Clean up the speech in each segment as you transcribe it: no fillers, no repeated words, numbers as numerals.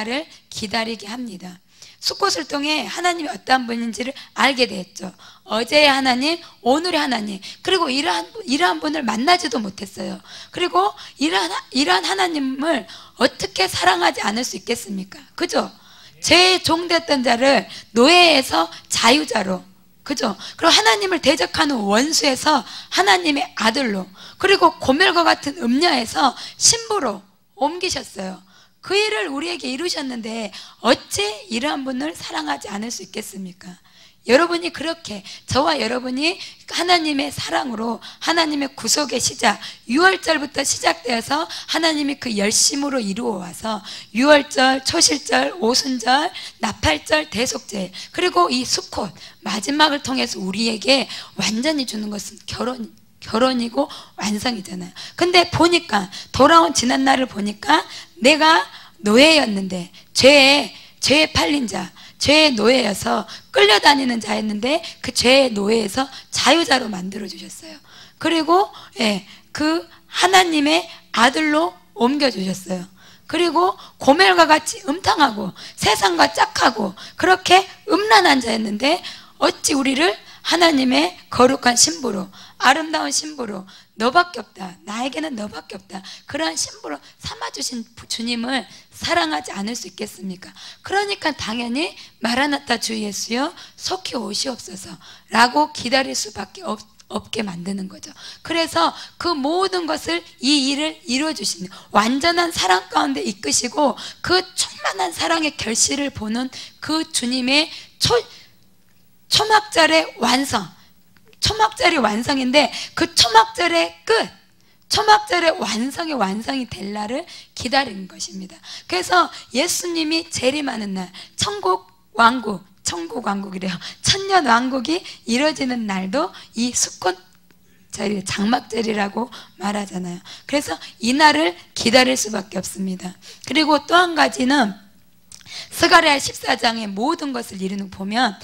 나를 기다리게 합니다. 숫꽃을 통해 하나님이 어떠한 분인지를 알게 됐죠. 어제의 하나님, 오늘의 하나님, 그리고 이러한 분을 만나지도 못했어요. 그리고 이러한 하나님을 어떻게 사랑하지 않을 수 있겠습니까? 그죠? 죄의 종됐던 자를 노예에서 자유자로, 그죠? 그리고 하나님을 대적하는 원수에서 하나님의 아들로, 그리고 고멜과 같은 음녀에서 신부로 옮기셨어요. 그 일을 우리에게 이루셨는데 어찌 이러한 분을 사랑하지 않을 수 있겠습니까? 여러분이 그렇게, 저와 여러분이 하나님의 사랑으로, 하나님의 구속의 시작, 유월절부터 시작되어서 하나님이 그 열심으로 이루어와서 유월절, 초실절, 오순절, 나팔절, 대속절, 그리고 이 수꽃 마지막을 통해서 우리에게 완전히 주는 것은 결혼이고 완성이잖아요. 근데 보니까, 돌아온 지난날을 보니까 내가 노예였는데, 죄에 팔린 자, 죄의 노예여서 끌려다니는 자였는데 그 죄의 노예에서 자유자로 만들어주셨어요. 그리고 그 하나님의 아들로 옮겨주셨어요. 그리고 고멜과 같이 음탕하고 세상과 짝하고 그렇게 음란한 자였는데 어찌 우리를 하나님의 거룩한 신부로, 아름다운 신부로, 너밖에 없다, 나에게는 너밖에 없다, 그러한 신부로 삼아주신 주님을 사랑하지 않을 수 있겠습니까? 그러니까 당연히 마라나타 주 예수여 속히 오시옵소서 라고 기다릴 수밖에 없게 만드는 거죠. 그래서 그 모든 것을, 이 일을 이루어주시는 완전한 사랑 가운데 이끄시고 그 충만한 사랑의 결실을 보는 그 주님의 초막절의 완성, 초막절이 완성인데 그 초막절의 끝, 초막절의 완성이 될 날을 기다리는 것입니다. 그래서 예수님이 재림하는 날, 천국 왕국이래요. 천년 왕국이 이루어지는 날도 이 숫꽃절이, 장막절이라고 말하잖아요. 그래서 이 날을 기다릴 수밖에 없습니다. 그리고 또 한 가지는 스가랴 14장의 모든 것을 이루는 보면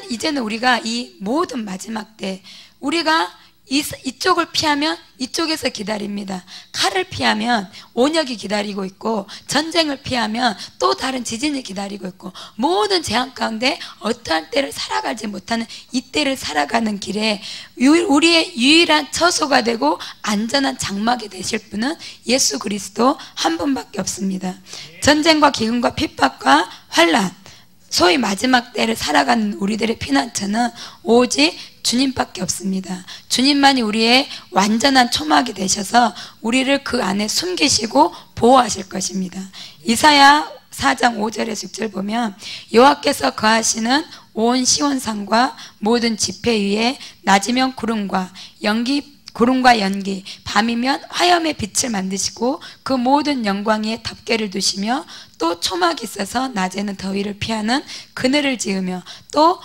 이제는 우리가 이 모든 마지막 때 우리가 이쪽을 피하면 이쪽에서 기다립니다. 칼을 피하면 온역이 기다리고 있고, 전쟁을 피하면 또 다른 지진이 기다리고 있고, 모든 재앙 가운데 어떠한 때를 살아가지 못하는 이 때를 살아가는 길에 우리의 유일한 처소가 되고 안전한 장막이 되실 분은 예수 그리스도 한 분밖에 없습니다. 전쟁과 기근과 핍박과 환난, 소위 마지막 때를 살아가는 우리들의 피난처는 오직 주님밖에 없습니다. 주님만이 우리의 완전한 초막이 되셔서 우리를 그 안에 숨기시고 보호하실 것입니다. 이사야 4장 5절에서 6절 보면 여호와께서 거하시는 온 시온산과 모든 지폐 위에 낮이면 구름과 연기, 밤이면 화염의 빛을 만드시고 그 모든 영광 위에 덮개를 두시며 또 초막이 있어서 낮에는 더위를 피하는 그늘을 지으며 또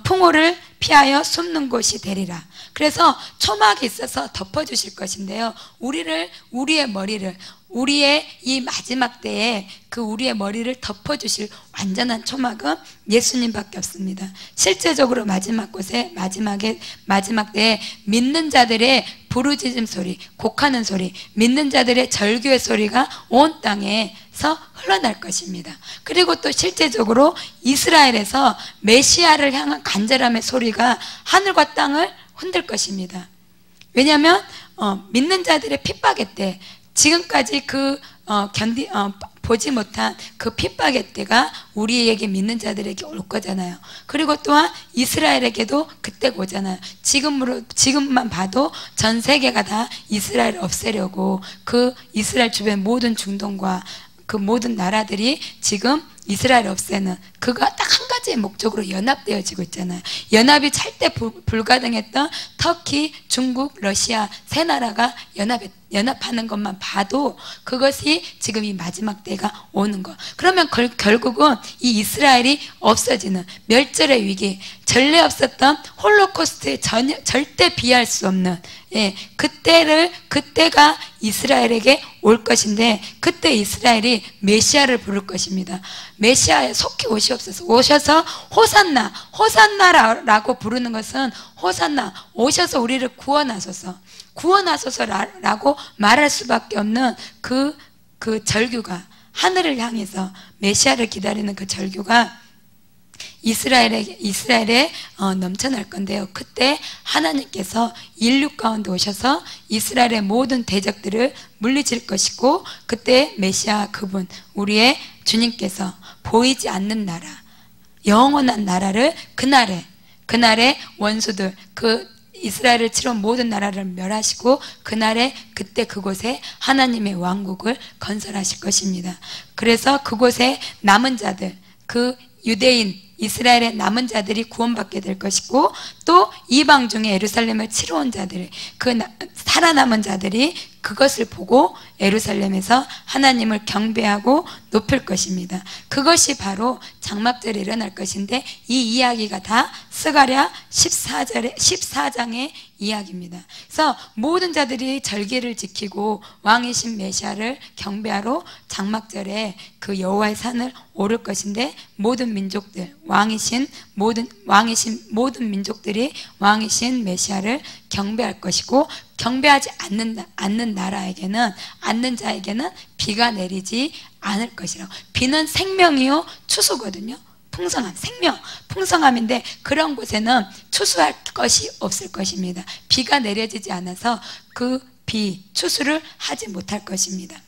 풍호를 피하여 숨는 곳이 되리라. 그래서 초막이 있어서 덮어주실 것인데요, 우리의 머리를, 우리의 이 마지막 때에 그 우리의 머리를 덮어주실 완전한 초막은 예수님밖에 없습니다. 실제적으로 마지막 때에 믿는 자들의 부르짖음 소리, 곡하는 소리, 믿는 자들의 절규의 소리가 온 땅에서 흘러날 것입니다. 그리고 또 실제적으로 이스라엘에서 메시아를 향한 간절함의 소리가 하늘과 땅을 흔들 것입니다. 왜냐하면 믿는 자들의 핍박의 때, 지금까지 보지 못한 그 핍박의 때가 우리에게, 믿는 자들에게 올 거잖아요. 그리고 또한 이스라엘에게도 그때가 오잖아요. 지금만 봐도 전 세계가 다 이스라엘을 없애려고 그 이스라엘 주변 모든 중동과 그 모든 나라들이 지금 이스라엘을 없애는, 그가 딱 한 가지의 목적으로 연합되어지고 있잖아요. 연합이 절대 불가능했던 터키, 중국, 러시아 세 나라가 연합하는 것만 봐도 그것이 지금 이 마지막 때가 오는 것. 그러면 결국은 이 이스라엘이 없어지는 멸절의 위기, 전례 없었던 홀로코스트에 절대 비할 수 없는 그때가 이스라엘에게 올 것인데, 그때 이스라엘이 메시아를 부를 것입니다. 메시아에 속히 오시옵소서. 오셔서 호산나라고 부르는 것은 호산나, 오셔서 우리를 구원하소서라고 말할 수밖에 없는 그 절규가 하늘을 향해서 메시아를 기다리는 그 절규가 이스라엘에 넘쳐날 건데요. 그때 하나님께서 인류 가운데 오셔서 이스라엘의 모든 대적들을 물리칠 것이고, 그때 메시아 그분, 우리의 주님께서 보이지 않는 나라, 영원한 나라를 그날에 원수들, 그 이스라엘을 치러온 모든 나라를 멸하시고, 그때 그곳에 하나님의 왕국을 건설하실 것입니다. 그래서 그곳에 남은 자들, 그 유대인 이스라엘의 남은 자들이 구원받게 될 것이고, 또 이방 중에 예루살렘을 치러온 자들, 살아남은 자들이 그것을 보고 예루살렘에서 하나님을 경배하고 높일 것입니다. 그것이 바로 장막절에 일어날 것인데, 이 이야기가 다 스가랴 14장의 이야기입니다. 그래서 모든 자들이 절기를 지키고 왕이신 메시아를 경배하러 장막절에 그 여호와의 산을 오를 것인데, 모든 민족들, 왕이신 모든 민족들이 왕이신 메시아를 경배할 것이고, 경배하지 않는 자에게는 비가 내리지 않을 것이라고. 비는 생명이요 추수거든요. 풍성함인데, 그런 곳에는 추수할 것이 없을 것입니다. 비가 내려지지 않아서 그 추수를 하지 못할 것입니다.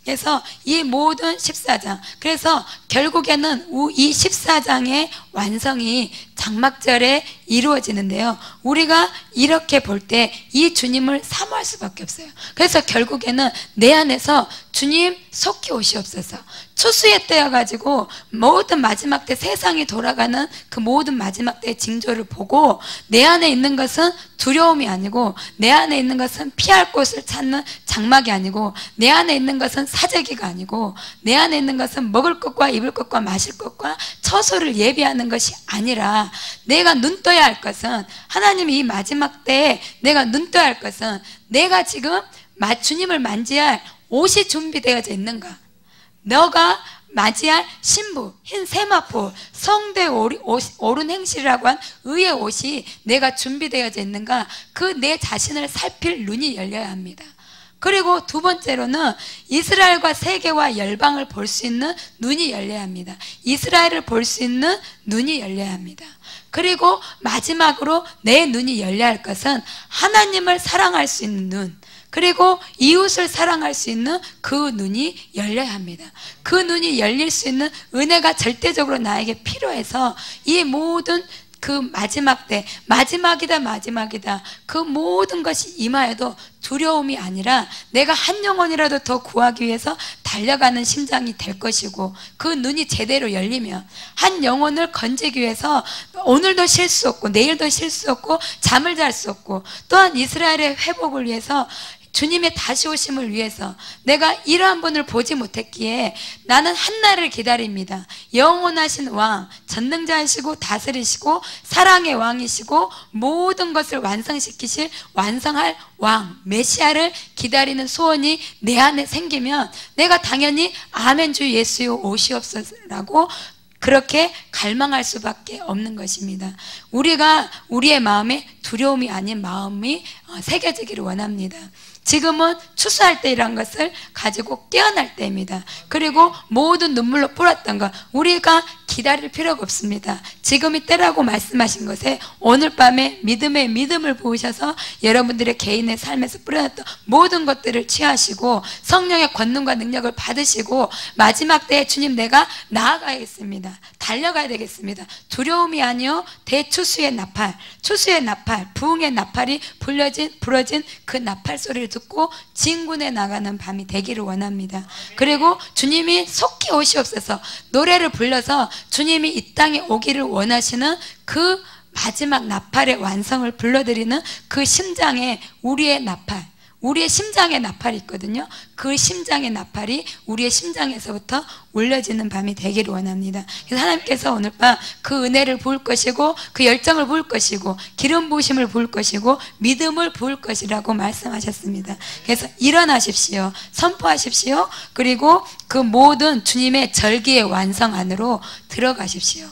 그래서 이 모든 14장, 그래서 결국에는 이 14장의 완성이 장막절에 이루어지는데요. 우리가 이렇게 볼 때 이 주님을 사모할 수밖에 없어요. 그래서 결국에는 내 안에서 주님 속히 오시옵소서. 추수의 때여가지고 모든 마지막 때 세상이 돌아가는 그 모든 마지막 때의 징조를 보고, 내 안에 있는 것은 두려움이 아니고, 내 안에 있는 것은 피할 곳을 찾는 장막이 아니고, 내 안에 있는 것은 사재기가 아니고, 내 안에 있는 것은 먹을 것과 입을 것과 마실 것과 처소를 예비하는 것이 아니라, 내가 눈 떠야 할 것은, 하나님이 이 마지막 때에 내가 눈 떠야 할 것은, 내가 지금 주님을 만지할 옷이 준비되어져 있는가? 너가 맞이할 신부, 흰 세마포, 성대 오른 행실이라고 한 의의 옷이 내가 준비되어져 있는가? 그 내 자신을 살필 눈이 열려야 합니다. 그리고 두 번째로는 이스라엘과 세계와 열방을 볼 수 있는 눈이 열려야 합니다. 이스라엘을 볼 수 있는 눈이 열려야 합니다. 그리고 마지막으로 내 눈이 열려야 할 것은 하나님을 사랑할 수 있는 눈, 그리고 이웃을 사랑할 수 있는 그 눈이 열려야 합니다. 그 눈이 열릴 수 있는 은혜가 절대적으로 나에게 필요해서, 이 모든 그 마지막 때, 마지막이다 그 모든 것이 임하여도 두려움이 아니라 내가 한 영혼이라도 더 구하기 위해서 달려가는 심장이 될 것이고, 그 눈이 제대로 열리면 한 영혼을 건지기 위해서 오늘도 쉴 수 없고 내일도 쉴 수 없고 잠을 잘 수 없고, 또한 이스라엘의 회복을 위해서, 주님의 다시 오심을 위해서 내가 이러한 분을 보지 못했기에 나는 한날을 기다립니다. 영원하신 왕, 전능자이시고 다스리시고 사랑의 왕이시고 모든 것을 완성할 왕 메시아를 기다리는 소원이 내 안에 생기면, 내가 당연히 아멘 주 예수여 오시옵소서라고 그렇게 갈망할 수밖에 없는 것입니다. 우리가 우리의 마음에 두려움이 아닌 마음이 새겨지기를 원합니다. 지금은 추수할 때이란 것을 가지고 깨어날 때입니다. 그리고 모든 눈물로 뿌렸던 것, 우리가 기다릴 필요가 없습니다. 지금이 때라고 말씀하신 것에 오늘 밤에 믿음을 부으셔서 여러분들의 개인의 삶에서 뿌려놨던 모든 것들을 취하시고 성령의 권능과 능력을 받으시고, 마지막 때에 주님 내가 나아가야겠습니다. 달려가야 되겠습니다. 두려움이 아니요 대추수의 나팔, 부흥의 나팔이 부러진 그 나팔 소리를 듣고 진군에 나가는 밤이 되기를 원합니다. 그리고 주님이 속히 오시옵소서 노래를 불러서 주님이 이 땅에 오기를 원하시는 그 마지막 나팔의 완성을 불러드리는 그 심장에 우리의 심장의 나팔이 있거든요. 그 심장의 나팔이 우리의 심장에서부터 울려지는 밤이 되기를 원합니다. 그래서 하나님께서 오늘 밤 그 은혜를 부을 것이고, 그 열정을 부을 것이고, 기름 부으심을 부을 것이고, 믿음을 부을 것이라고 말씀하셨습니다. 그래서 일어나십시오. 선포하십시오. 그리고 그 모든 주님의 절기의 완성 안으로 들어가십시오.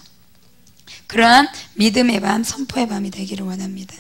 그러한 믿음의 밤, 선포의 밤이 되기를 원합니다.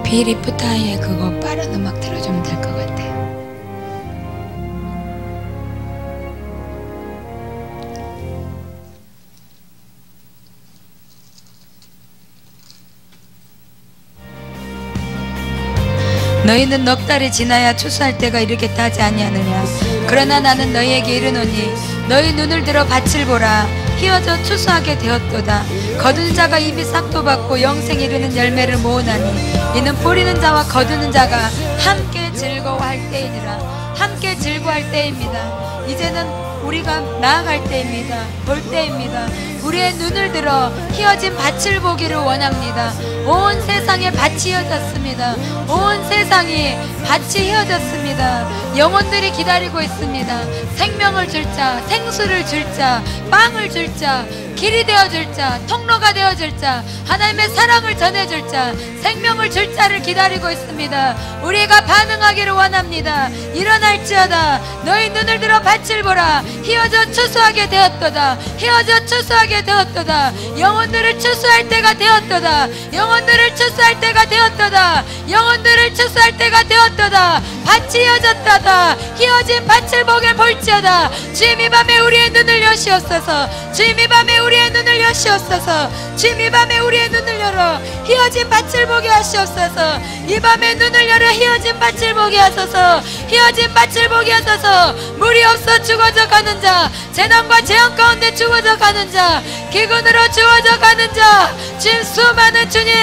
비리프타의 그거 빠른 음악 들어주면 될 것 같아요. 너희는 넉 달이 지나야 추수할 때가 이르겠다 하지 아니하느냐. 그러나 나는 너희에게 이르노니 너희 눈을 들어 밭을 보라. 휘어져 추수하게 되었도다. 거두는 자가 입이 싹도 받고 영생 이르는 열매를 모으나니 이는 뿌리는 자와 거두는 자가 함께 즐거워할 때이니라. 함께 즐거워할 때입니다. 이제는 우리가 나아갈 때입니다. 볼 때입니다. 우리의 눈을 들어 휘어진 밭을 보기를 원합니다. 온 세상에 밭이 휘어졌습니다. 온 세상이 밭이 휘어졌습니다. 영혼들이 기다리고 있습니다. 생명을 줄 자, 생수를 줄 자, 빵을 줄 자, 길이 되어줄 자, 통로가 되어줄 자, 하나님의 사랑을 전해줄 자, 생명을 줄 자를 기다리고 있습니다. 우리가 반응하기를 원합니다. 일어날지어다. 너희 눈을 들어 밭을 보라. 휘어져 추수하게 되었도다. 휘어져 추수하게 되었도다. 영혼들을 추수할 때가 되었도다. 영혼들을 추수할 때가 되었도다. 영혼들을 추수할 때가 되었도다. 밭이 휘어졌다다. 휘어진 밭을 보게 볼지어다. 주님 이 밤에 우리의 눈을 여시옵소서. 주님 이 밤에 우리의 눈을 여시옵소서. 주님 이 밤에 우리의 눈을 열어 휘어진 밭을 보게 하시옵소서. 이 밤에 눈을 열어 휘어진 밭을 보게 하소서. 휘어진 밭을 보게 하소서. 물이 없어 죽어져 가는 자, 재난과 재앙 가운데 죽어져 가는 자, 기근으로 죽어져 가는 자, 지금 수많은 주님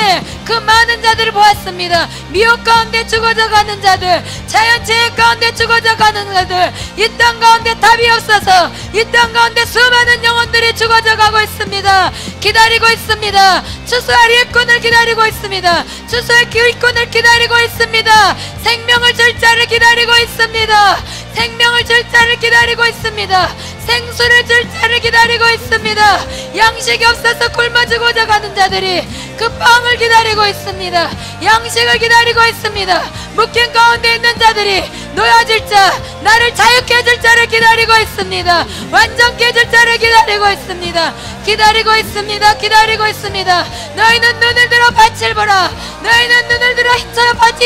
그 많은 자들을 보았습니다. 미혹 가운데 죽어져 가는 자들, 자연재해 가운데 죽어져 가는 자들, 이 땅 가운데 답이 없어서 이 땅 가운데 수많은 영혼들이 죽어져 가고 있습니다. 기다리고 있습니다. 추수할 일꾼을 기다리고 있습니다. 추수할 일꾼을 기다리고 있습니다. 생명을 줄 자를 기다리고 있습니다. 생명을 줄 자를 기다리고 있습니다. 생수를 줄 자를 기다리고 있습니다. 양식이 없어서 굶어 죽어져 가는 자들이 그 빵을 기다리고 있습니다. 양식을 기다리고 있습니다. 묶인 가운데 있는 자들이 놓여질 자, 나를 자유케 해줄 자를 기다리고 있습니다. 완전케 해줄 자를 기다리고 있습니다. 기다리고 있습니다. 기다리고 있습니다. 너희는 눈을 들어 밭을 보라. 너희는 눈을 들어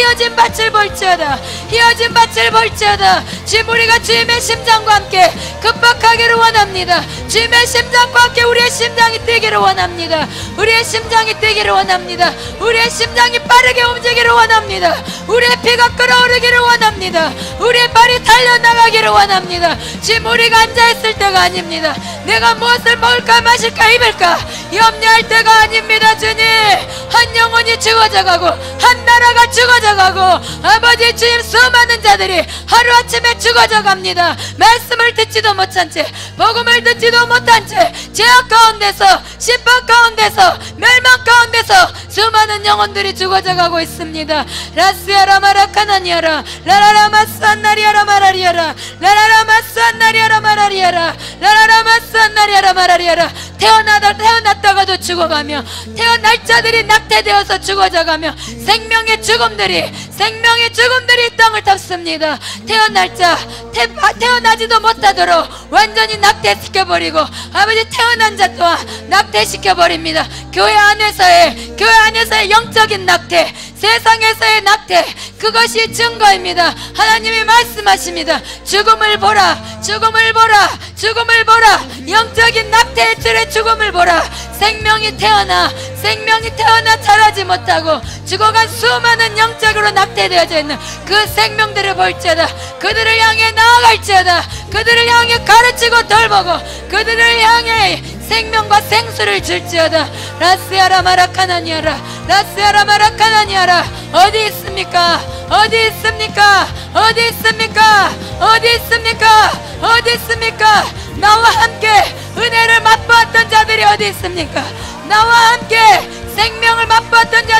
휘어진 밭을 볼지어다. 휘어진 밭을 볼지어다. 지금 우리가 주님의 심장과 함께 급박하기를 원합니다. 주님의 심장과 함께 우리의 심장이 뛰기를 원합니다. 우리의 심장이 뛰기를 원합니다. 우리의 심장이 빠르게 움직이기를 원합니다. 우리의 피가 끓어오르기를 원합니다. 우리의 발이 달려나가기를 원합니다. 지금 우리가 앉아있을 때가 아닙니다. 내가 무엇을 먹을까 마실까 입을까 염려할 때가 아닙니다. 주님, 한 영혼이 죽어져 가고 한 나라가 죽어져 가고 아버지 주님 수많은 자들이 하루아침에 죽어져 갑니다. 말씀을 듣지도 못한 채, 복음을 듣지도 못한 채 죄악 가운데서, 심판 가운데서, 멸망 가운데서 수많은 영혼들이 죽어져 가고 있습니다. 라스야라 마라카나니아라 라라라마스 안나리아라 마라리아라 라라라마스 안나리아라 마라리아라 라라라마스 안나리아라 마라리아라. 태어났다가도 죽어가며 태어날 자들이 낙태되어서 죽어져가며 생명의 죽음들이 이 땅을 덮습니다. 태어날 자 태어나지도 못하도록 완전히 낙태시켜버리고 아버지 태어난 자 또한 낙태시켜버립니다. 교회 안에서의 영적인 낙태, 세상에서의 낙태, 그것이 증거입니다. 하나님이 말씀하십니다. 죽음을 보라, 죽음을 보라, 죽음을 보라. 영적인 낙태의 틀에 죽음을 보라. 생명이 태어나 자라지 못하고 죽어간 수많은 영적으로 낙태되어져 있는 그 생명들을 볼지어다. 그들을 향해 나아갈지어다. 그들을 향해 가르치고 돌보고 그들을 향해 생명과 생수를 줄지어다. 라스야라 마라카나니아라 라스야라 마라카나니아라. 어디 있습니까? 어디 있습니까? 어디 있습니까? 어디 있습니까? 어디 있습니까? 나와 함께 은혜를 맛보았던 자들이 어디 있습니까? 나와 함께 생명을 맛보았던 자들